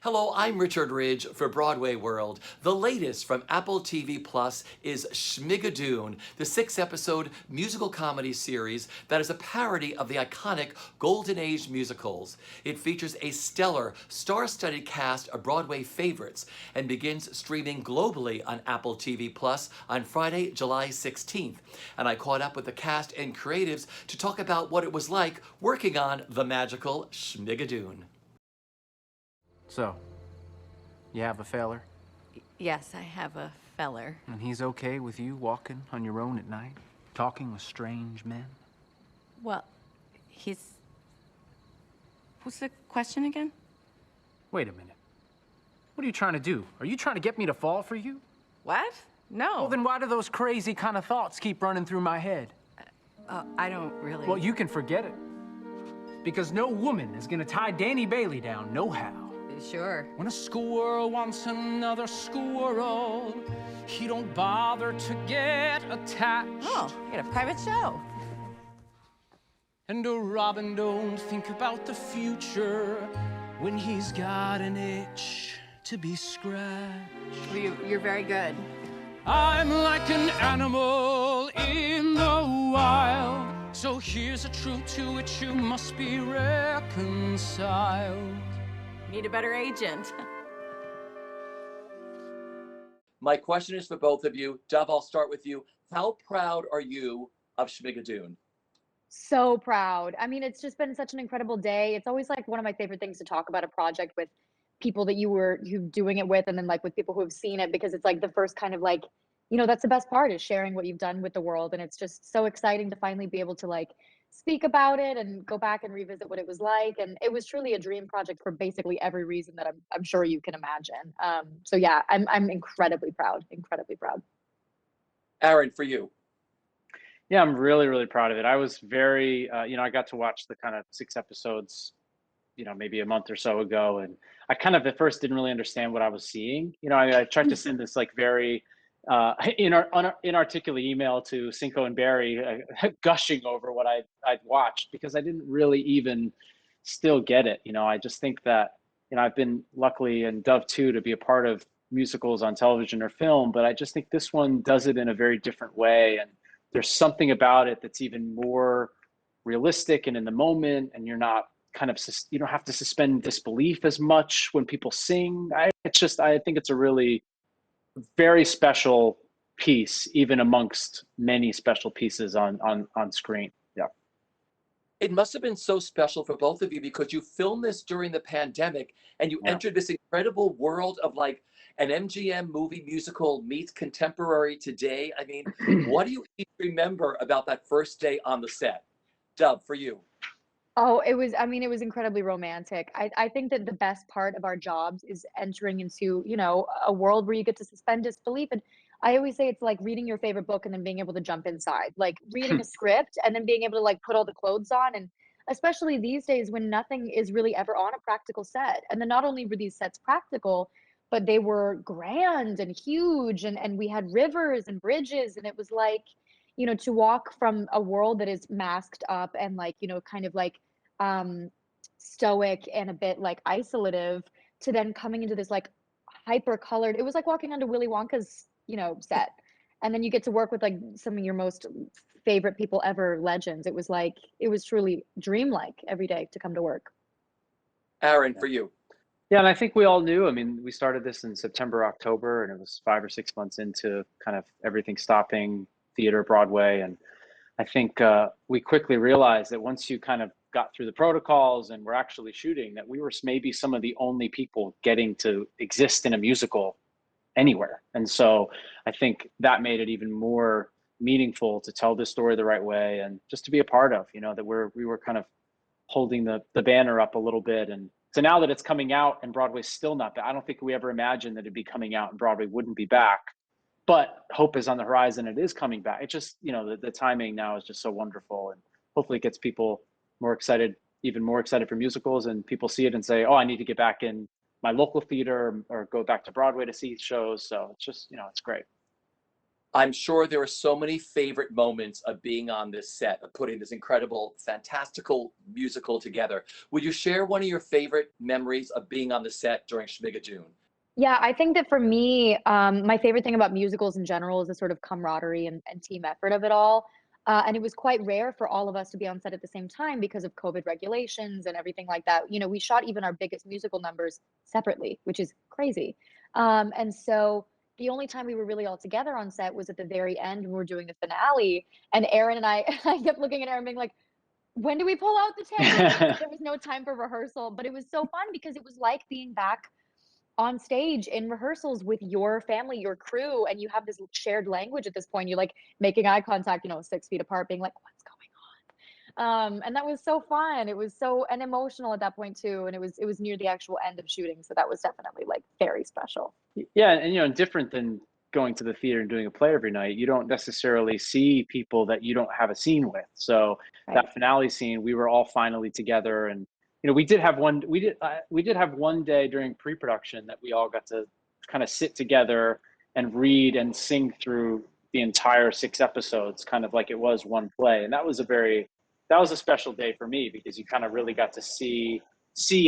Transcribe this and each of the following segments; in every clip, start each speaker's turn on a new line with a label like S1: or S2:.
S1: Hello, I'm Richard Ridge for BroadwayWorld. The latest from Apple TV Plus is Schmigadoon, the 6-episode musical comedy series that is a parody of the iconic Golden Age musicals. It features a stellar, star-studded cast of Broadway favorites and begins streaming globally on Apple TV Plus on Friday, July 16th. And I caught up with the cast and creatives to talk about what it was like working on the magical Schmigadoon.
S2: So, you have a feller?
S3: Yes, I have a feller.
S2: And he's okay with you walking on your own at night, talking with strange men?
S3: Well, what's the question again?
S2: Wait a minute. What are you trying to do? Are you trying to get me to fall for you?
S3: What? No.
S2: Well, then why do those crazy kind of thoughts keep running through my head?
S3: I don't really...
S2: Well, you can forget it. Because no woman is gonna tie Danny Bailey down, no how.
S3: Sure.
S4: When a squirrel wants another squirrel, he don't bother to get attached.
S3: Oh, you got a private show.
S4: And a robin don't think about the future when he's got an itch to be scratched.
S3: Well, you're very good.
S4: I'm like an animal in the wild, so here's a truth to which you must be reconciled.
S3: Need a better agent.
S1: My question is for both of you. Dove, I'll start with you. How proud are you of Schmigadoon?
S5: So proud. I mean, it's just been such an incredible day. It's always like one of my favorite things to talk about a project with people that you doing it with, and then like with people who have seen it, because it's like the first kind of like, that's the best part, is sharing what you've done with the world. And it's just so exciting to finally be able to like speak about it and go back and revisit what it was like. And it was truly a dream project for basically every reason that I'm sure you can imagine. So yeah, I'm incredibly proud, incredibly proud.
S1: Aaron, for you.
S6: Yeah, I'm really, really proud of it. I was very, I got to watch the kind of 6 episodes, maybe a month or so ago. And I kind of at first didn't really understand what I was seeing. I tried to send this like very inarticulate email to Cinco and Barry, gushing over what I'd watched, because I didn't really even still get it. I just think that, I've been luckily, and Dove too, to be a part of musicals on television or film, but I just think this one does it in a very different way. And there's something about it that's even more realistic and in the moment, and you're not you don't have to suspend disbelief as much when people sing. I think it's a really very special piece, even amongst many special pieces on screen. Yeah.
S1: It must have been so special for both of you because you filmed this during the pandemic and you entered this incredible world of like an MGM movie musical meets contemporary today. I mean, what do you each remember about that first day on the set? Dove, for you.
S5: Oh, it was incredibly romantic. I think that the best part of our jobs is entering into, a world where you get to suspend disbelief. And I always say it's like reading your favorite book and then being able to jump inside, like reading a script and then being able to like put all the clothes on. And especially these days when nothing is really ever on a practical set. And then not only were these sets practical, but they were grand and huge, and we had rivers and bridges, and it was like, to walk from a world that is masked up and like, kind of like stoic and a bit like isolative, to then coming into this like hyper colored, it was like walking onto Willy Wonka's, set. And then you get to work with like some of your most favorite people ever, legends. It was truly dreamlike every day to come to work.
S1: Aaron, for you.
S6: Yeah, and I think we all knew. I mean, we started this in September, October, and it was 5 or 6 months into kind of everything stopping, theater, Broadway. And I think we quickly realized that once you kind of got through the protocols and were actually shooting, that we were maybe some of the only people getting to exist in a musical anywhere. And so I think that made it even more meaningful to tell this story the right way and just to be a part of, that we were kind of holding the banner up a little bit. And so now that it's coming out and Broadway's still not back, I don't think we ever imagined that it'd be coming out and Broadway wouldn't be back. But hope is on the horizon. It is coming back. It just, the timing now is just so wonderful. And hopefully it gets people more excited, even more excited for musicals, and people see it and say, oh, I need to get back in my local theater or go back to Broadway to see shows. So it's just, it's great.
S1: I'm sure there are so many favorite moments of being on this set, of putting this incredible, fantastical musical together. Would you share one of your favorite memories of being on the set during Schmigadoon?
S5: Yeah, I think that for me, my favorite thing about musicals in general is the sort of camaraderie and team effort of it all. And it was quite rare for all of us to be on set at the same time because of COVID regulations and everything like that. You know, we shot even our biggest musical numbers separately, which is crazy. And so the only time we were really all together on set was at the very end when we were doing the finale. And Aaron and I, I kept looking at Aaron being like, when do we pull out the tank? There was no time for rehearsal, but it was so fun because it was like being back on stage in rehearsals with your family, your crew, and you have this shared language at this point. You're like making eye contact, 6 feet apart, being like, what's going on? And that was so fun. It was so and emotional at that point too. And it was near the actual end of shooting. So that was definitely like very special.
S6: Yeah, and different than going to the theater and doing a play every night, you don't necessarily see people that you don't have a scene with. So
S5: Right.
S6: that finale scene, we were all finally together, and we did have one day during pre-production that we all got to kind of sit together and read and sing through the entire 6 episodes, kind of like it was one play, and that was a special day for me because you kind of really got to see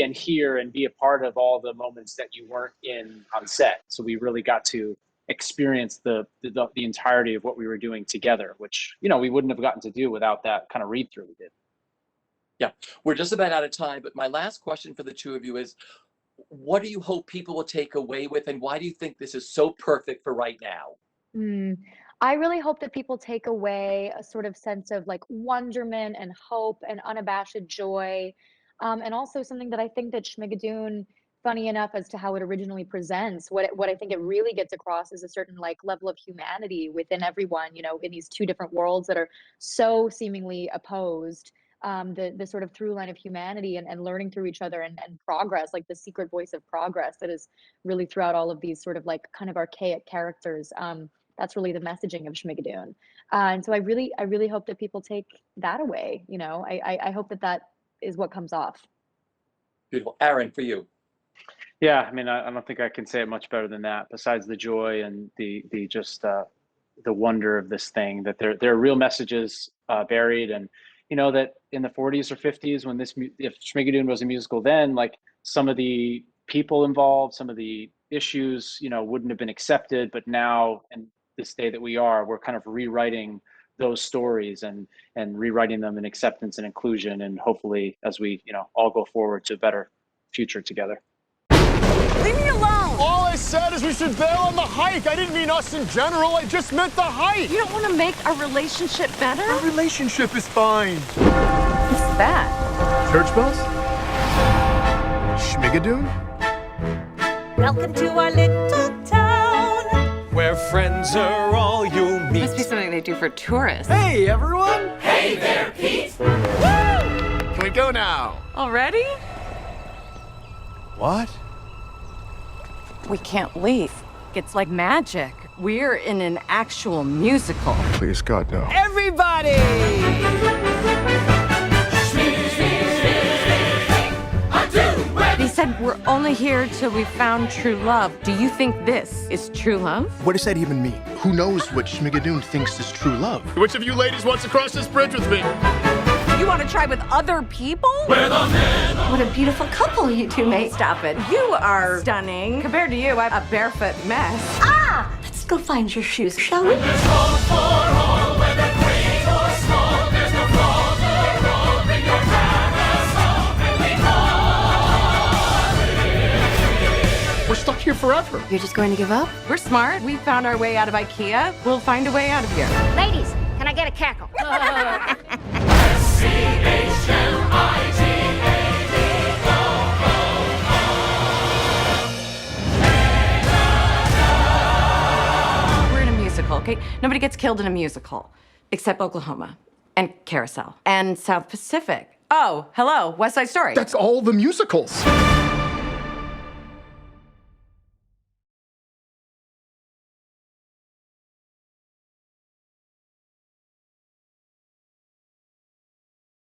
S6: and hear and be a part of all the moments that you weren't in on set. So we really got to experience the entirety of what we were doing together, which we wouldn't have gotten to do without that kind of read through we did.
S1: Yeah, we're just about out of time, but my last question for the two of you is, what do you hope people will take away with, and why do you think this is so perfect for right now?
S5: I really hope that people take away a sort of sense of like wonderment and hope and unabashed joy. And also something that I think that Schmigadoon, funny enough as to how it originally presents, what I think it really gets across is a certain like level of humanity within everyone, in these two different worlds that are so seemingly opposed. The sort of through line of humanity and learning through each other and progress, like the secret voice of progress that is really throughout all of these sort of like kind of archaic characters. That's really the messaging of Schmigadoon. And so I really hope that people take that away. I hope that is what comes off.
S1: Beautiful. Aaron, for you.
S6: Yeah, I mean, I don't think I can say it much better than that. Besides the joy and the wonder of this thing, that there are real messages buried, and that in the 40s or 50s, when if Schmigadoon was a musical, then like some of the people involved, some of the issues, wouldn't have been accepted, but now in this day that we're kind of rewriting those stories and rewriting them in acceptance and inclusion, and hopefully as we all go forward to a better future together.
S3: Leave me alone!
S7: All I said is we should bail on the hike. I didn't mean us in general. I just meant the hike.
S3: You don't want to make our relationship better?
S7: Our relationship is fine.
S3: What's that?
S7: Church bells? Schmigadoon?
S8: Welcome to our little town,
S7: Where friends are all you'll meet.
S3: Must be something they do for tourists.
S7: Hey, everyone.
S8: Hey there, Pete!
S7: Can we go now?
S3: Already?
S7: What?
S3: We can't leave. It's like magic. We're in an actual musical.
S7: Please, God, no.
S3: Everybody! He said we're only here till we found true love. Do you think this is true love?
S9: What does that even mean? Who knows what Schmigadoon thinks is true love?
S7: Which of you ladies wants to cross this bridge with me?
S3: You want to try with other people?
S8: What a beautiful couple you two make.
S3: Stop it. You are stunning. Compared to you, I'm a barefoot mess.
S8: Ah! Let's go find your shoes, shall we?
S7: We're stuck here forever.
S8: You're just going to give up?
S3: We're smart. We found our way out of IKEA. We'll find a way out of here.
S8: Ladies, can I get a cackle?
S3: We're in a musical, okay? Nobody gets killed in a musical, except Oklahoma and Carousel and South Pacific. Oh, hello, West Side Story.
S9: That's all the musicals.